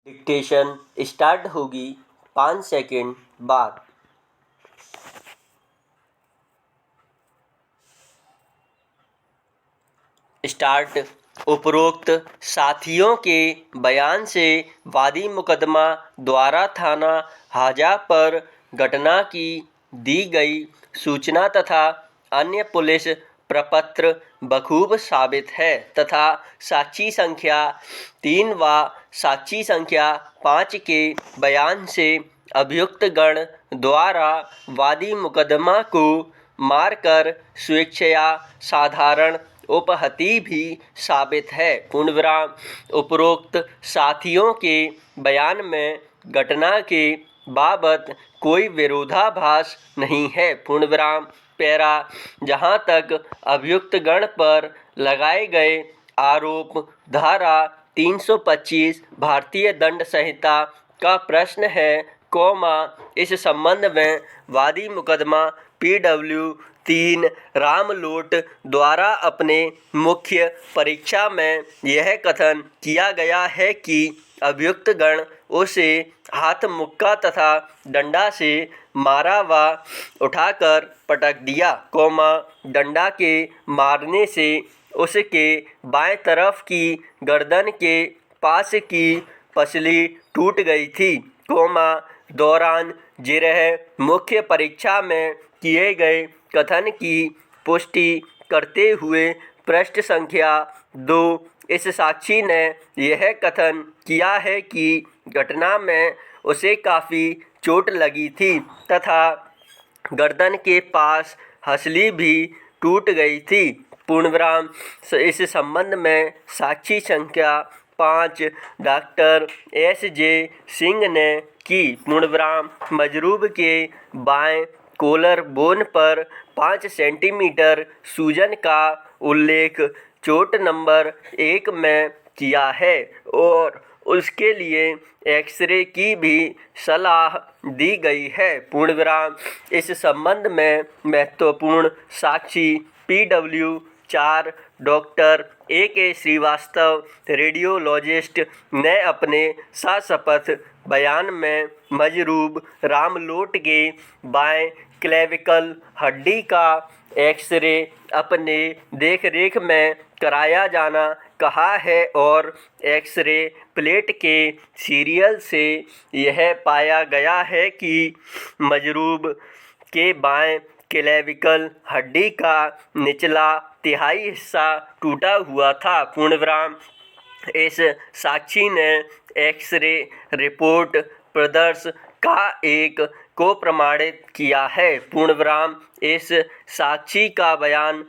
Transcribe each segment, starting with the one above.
Dictation start होगी 5 second बाद। Start. उपरोक्त साथियों के बयान से वादी मुकदमा द्वारा थाना हाजा पर घटना की दी गई सूचना तथा अन्य पुलिस प्रपत्र बखूब साबित है तथा साक्षी संख्या 3 व साक्षी संख्या 5 के बयान से अभियुक्त गण द्वारा वादी मुकदमा को मारकर स्वेच्छया साधारण उपहति भी साबित है। पूर्णविराम। उपरोक्त साथियों के बयान में घटना के बाबत कोई विरोधाभास नहीं है। पूर्णविराम। पैरा। जहाँ तक अभियुक्त गण पर लगाए गए आरोप धारा 325 भारतीय दंड संहिता का प्रश्न है, इस संबंध में वादी मुकदमा PW 3 रामलोट द्वारा अपने मुख्य परीक्षा में यह कथन किया गया है कि अभियुक्त गण उसे हाथ मुक्का तथा डंडा से मारा व उठाकर पटक दिया, डंडा के मारने से उसके बाएं तरफ की गर्दन के पास की पसली टूट गई थी, दौरान जिरह मुख्य परीक्षा में किए गए कथन की पुष्टि करते हुए पृष्ठ संख्या 2 इस साक्षी ने यह कथन किया है कि घटना में उसे काफ़ी चोट लगी थी तथा गर्दन के पास हंसली भी टूट गई थी। पूर्णविराम। इस संबंध में साक्षी संख्या 5 डॉक्टर SJ सिंह ने की। पूर्णविराम। मजरूब के बाएं कोलर बोन पर 5 सेंटीमीटर सूजन का उल्लेख चोट नंबर 1 में किया है और उसके लिए एक्सरे की भी सलाह दी गई है। पूर्णविराम। इस संबंध में महत्वपूर्ण साक्षी PW 4 doctor AK Srivastava radiologist ने अपने सशपथ बयान में मजरूब रामलोट के बाएं क्लेविकल हड्डी का एक्सरे अपने देखरेख में कराया जाना कहा है और एक्सरे प्लेट के सीरियल से यह पाया गया है कि मजरूब के बाएं क्लेविकल हड्डी का निचला तिहाई हिस्सा टूटा हुआ था। पूर्णविराम। इस साक्षी ने एक्सरे रिपोर्ट प्रदर्श का एक को प्रमाणित किया है। पूर्णविराम। इस साक्षी का बयान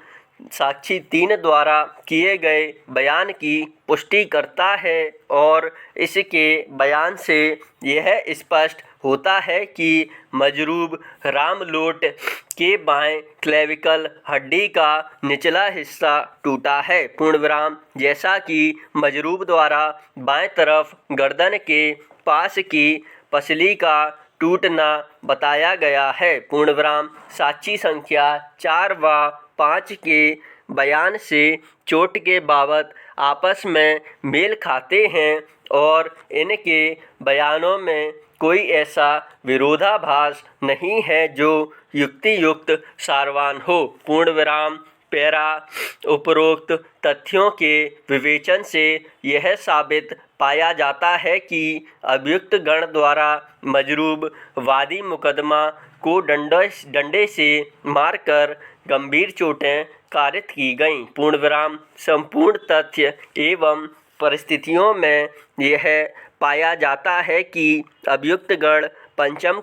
साक्षी 3 द्वारा किए गए बयान की पुष्टि करता है और इसके बयान से यह स्पष्ट होता है कि मजरूब रामलोट के बाएं क्लेविकल हड्डी का निचला हिस्सा टूटा है। पूर्णविराम। जैसा कि मजरूब द्वारा बाएं तरफ गर्दन के पास की पसली का टूटना बताया गया है। पूर्णविराम। साक्षी संख्या 4 व 5 के बयान से चोट के बाबत आपस में मेल खाते हैं और इनके बयानों में कोई ऐसा विरोधाभास नहीं है जो युक्तियुक्त सारवान हो। पूर्णविराम। पैरा। उपरोक्त तथ्यों के विवेचन से यह साबित पाया जाता है कि अभियुक्त गण द्वारा मजरूब वादी मुकदमा को डंडे से मारकर गंभीर चोटें कारित की गईं। पूर्णविराम। संपूर्ण तथ्य एवं परिस्थितियों में यह पाया जाता है कि अभियुक्त गण पंचम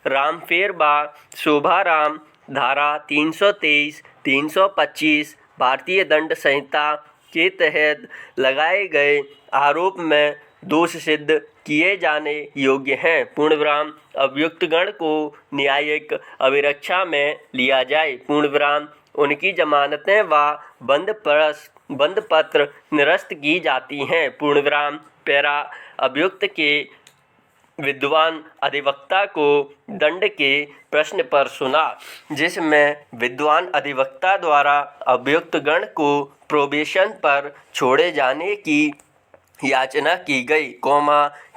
रामफेर बा शोभाराम धारा 323, 325 भारतीय दंड संहिता के तहत लगाए गए आरोप में दोष सिद्ध किए जाने योग्य हैं। पूर्णविराम। अभियुक्त गण को न्यायिक अभिरक्षा में लिया जाए। पूर्णविराम। उनकी जमानतें व बंद पत्र निरस्त की जाती हैं। पूर्णविराम। पैरा। अभियुक्त के विद्वान अधिवक्ता को दंड के प्रश्न पर सुना, जिसमें विद्वान अधिवक्ता द्वारा अभियुक्त गण को प्रोबेशन पर छोड़े जाने की याचना की गई,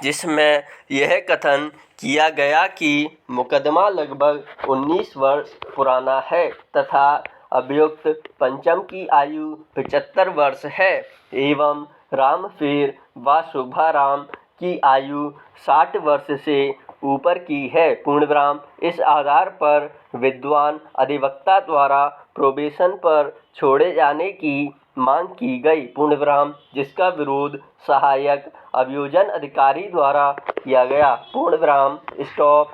जिसमें यह कथन किया गया कि मुकदमा लगभग 19 वर्ष पुराना है तथा अभियुक्त पंचम की आयु 75 वर्ष है एवं रामफेर व शुभाराम की आयु 60 वर्ष से ऊपर की है। पूर्णविराम। इस आधार पर विद्वान अधिवक्ता द्वारा प्रोबेशन पर छोड़े जाने की मांग की गई। पूर्णविराम। जिसका विरोध सहायक अभियोजन अधिकारी द्वारा किया गया। पूर्णविराम। स्टॉप।